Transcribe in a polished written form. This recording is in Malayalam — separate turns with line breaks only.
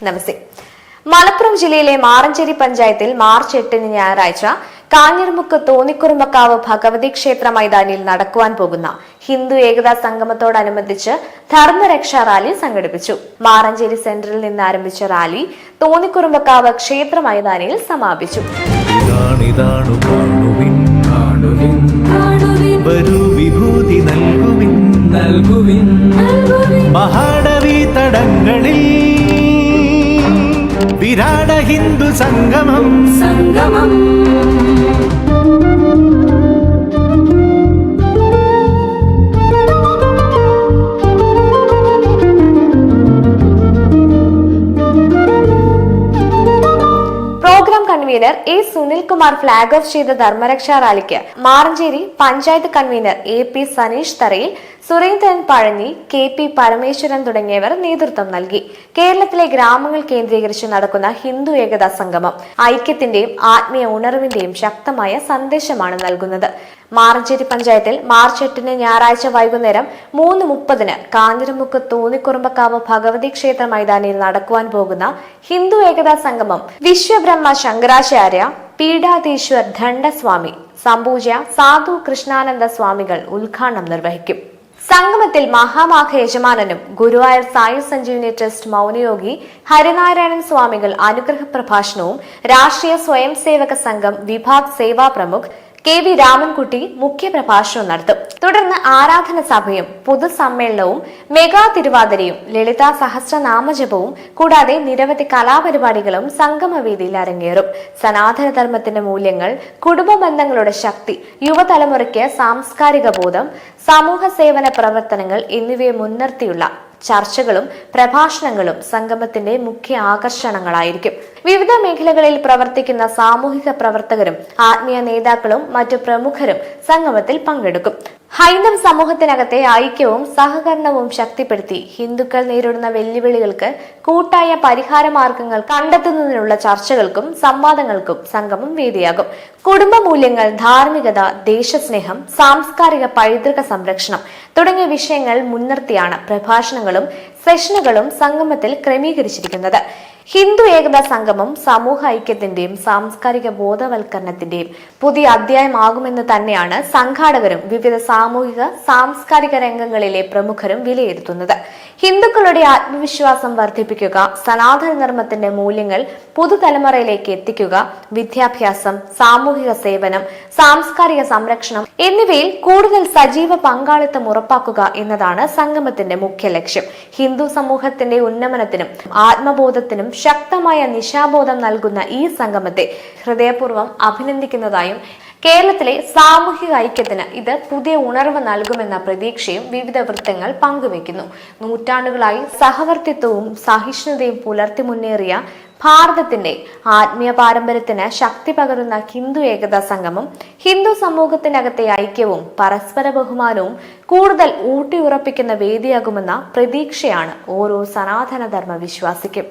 നമസ്തേ. മലപ്പുറം ജില്ലയിലെ മാറഞ്ചേരി പഞ്ചായത്തിൽ മാർച്ച് 8 ഞായറാഴ്ച കാഞ്ഞിരമുക്ക് തോന്നിക്കുറുമ്പക്കാവ് ഭഗവതി ക്ഷേത്ര മൈതാനിയിൽ നടക്കുവാൻ പോകുന്ന ഹിന്ദു ഏകതാ സംഗമത്തോടനുബന്ധിച്ച് ധർമ്മരക്ഷാ റാലി സംഘടിപ്പിച്ചു. മാറഞ്ചേരി സെന്ററിൽ നിന്ന് ആരംഭിച്ച റാലി തോന്നിക്കുറുമ്പക്കാവ് ക്ഷേത്ര മൈതാനിയിൽ സമാപിച്ചു.
Virata Hindu Sangamam
programme convener A Sunilkumar flag off ചെയ്ത ധർമ്മരക്ഷാ റാലിക്ക് Maranchery panchayat convener A P Saneesh Tharayil, Surendran Pazhanji, K P Parameswaran തുടങ്ങിയവർ നേതൃത്വം നൽകി. കേരളത്തിലെ ഗ്രാമങ്ങൾ കേന്ദ്രീകരിച്ച് നടക്കുന്ന ഹിന്ദു ഏകതാ സംഗമം ഐക്യത്തിന്റെയും ആത്മീയ ഉണർവിന്റെയും ശക്തമായ സന്ദേശമാണ് നൽകുന്നത്. മാറഞ്ചേരി പഞ്ചായത്തിൽ മാർച്ച് 8 ഞായറാഴ്ച വൈകുന്നേരം 3:30 കാഞ്ഞിരമുക്ക് തോന്നിക്കുറുമ്പക്കാവ് ഭഗവതി ക്ഷേത്ര മൈതാനിയിൽ നടക്കുവാൻ പോകുന്ന ഹിന്ദു ഏകതാ സംഗമം വിശ്വബ്രഹ്മ ശങ്കരാചാര്യ പീഠാധീശ്വർ ധണ്ഡസ്വാമി സംപൂജ്യ സാധു കൃഷ്ണാനന്ദ സ്വാമികൾ ഉദ്ഘാടനം നിർവഹിക്കും. സംഗമത്തിൽ മഹാമാഘ യജമാനനും ഗുരുവായൂർ സായി സഞ്ജീവനി ട്രസ്റ്റ് മൗനയോഗി ഹരിനാരായണൻ സ്വാമികൾ അനുഗ്രഹ പ്രഭാഷണവും രാഷ്ട്രീയ സ്വയം സേവക സംഘം വിഭാഗ് സേവാ പ്രമുഖ് കെ വി രാമൻകുട്ടി മുഖ്യപ്രഭാഷണം നടത്തും. തുടർന്ന് ആരാധന സഭയും പൊതുസമ്മേളനവും മെഗാ തിരുവാതിരയും ലളിതാ സഹസ്രനാമജപവും കൂടാതെ നിരവധി കലാപരിപാടികളും സംഗമവേദിയിൽ അരങ്ങേറും. സനാതനധർമ്മത്തിന്റെ മൂല്യങ്ങൾ, കുടുംബ ബന്ധങ്ങളുടെ ശക്തി, യുവതലമുറയ്ക്ക് സാംസ്കാരിക ബോധം, സമൂഹ സേവന പ്രവർത്തനങ്ങൾ എന്നിവയെ മുൻനിർത്തിയുള്ള ചർച്ചകളും പ്രഭാഷണങ്ങളും സംഗമത്തിന്റെ മുഖ്യ ആകർഷണങ്ങളായിരിക്കും. വിവിധ മേഖലകളിൽ പ്രവർത്തിക്കുന്ന സാമൂഹിക പ്രവർത്തകരും ആത്മീയ നേതാക്കളും മറ്റു പ്രമുഖരും സംഗമത്തിൽ പങ്കെടുക്കും. ഹൈന്ദവ സമൂഹത്തിനകത്തെ ഐക്യവും സഹകരണവും ശക്തിപ്പെടുത്തി ഹിന്ദുക്കൾ നേരിടുന്ന വെല്ലുവിളികൾക്ക് കൂട്ടായ പരിഹാര മാർഗങ്ങൾ കണ്ടെത്തുന്നതിനുള്ള ചർച്ചകൾക്കും സംവാദങ്ങൾക്കും സംഗമം വേദിയാകും. കുടുംബ മൂല്യങ്ങൾ, ധാർമ്മികത, ദേശസ്നേഹം, സാംസ്കാരിക പൈതൃക സംരക്ഷണം തുടങ്ങിയ വിഷയങ്ങൾ മുൻനിർത്തിയാണ് പ്രഭാഷണങ്ങളും സെഷനുകളും സംഗമത്തിൽ ക്രമീകരിച്ചിരിക്കുന്നത്. ഹിന്ദു ഏകതാ സംഗമം സമൂഹ ഐക്യത്തിന്റെയും സാംസ്കാരിക ബോധവൽക്കരണത്തിന്റെയും പുതിയ അധ്യായമാകുമെന്ന് തന്നെയാണ് സംഘാടകരും വിവിധ സാമൂഹിക സാംസ്കാരിക രംഗങ്ങളിലെ പ്രമുഖരും വിലയിരുത്തുന്നത്. ഹിന്ദുക്കളുടെ ആത്മവിശ്വാസം വർദ്ധിപ്പിക്കുക, സനാതന ധർമ്മത്തിന്റെ മൂല്യങ്ങൾ പുതുതലമുറയിലേക്ക് എത്തിക്കുക, വിദ്യാഭ്യാസം, സാമൂഹിക സേവനം, സാംസ്കാരിക സംരക്ഷണം എന്നിവയിൽ കൂടുതൽ സജീവ പങ്കാളിത്തം ഉറപ്പാക്കുക എന്നതാണ് സംഗമത്തിന്റെ മുഖ്യ ലക്ഷ്യം. ഹിന്ദു സമൂഹത്തിന്റെ ഉന്നമനത്തിനും ആത്മബോധത്തിനും ശക്തമായ നിശാബോധം നൽകുന്ന ഈ സംഗമത്തെ ഹൃദയപൂർവ്വം അഭിനന്ദിക്കുന്നതായും കേരളത്തിലെ സാമൂഹിക ഐക്യത്തിന് ഇത് പുതിയ ഉണർവ് നൽകുമെന്ന പ്രതീക്ഷയും വിവിധ വൃത്തങ്ങൾ പങ്കുവയ്ക്കുന്നു. നൂറ്റാണ്ടുകളായി സഹവർത്തിത്വവും സഹിഷ്ണുതയും പുലർത്തി മുന്നേറിയ ഭാരതത്തിന്റെ ആത്മീയ പാരമ്പര്യത്തിന് ശക്തി പകരുന്ന ഹിന്ദു ഏകതാ സംഗമം ഹിന്ദു സമൂഹത്തിനകത്തെ ഐക്യവും പരസ്പര ബഹുമാനവും കൂടുതൽ ഊട്ടിയുറപ്പിക്കുന്ന വേദിയാകുമെന്ന പ്രതീക്ഷയാണ് ഓരോ സനാതന ധർമ്മ വിശ്വാസിക്കും.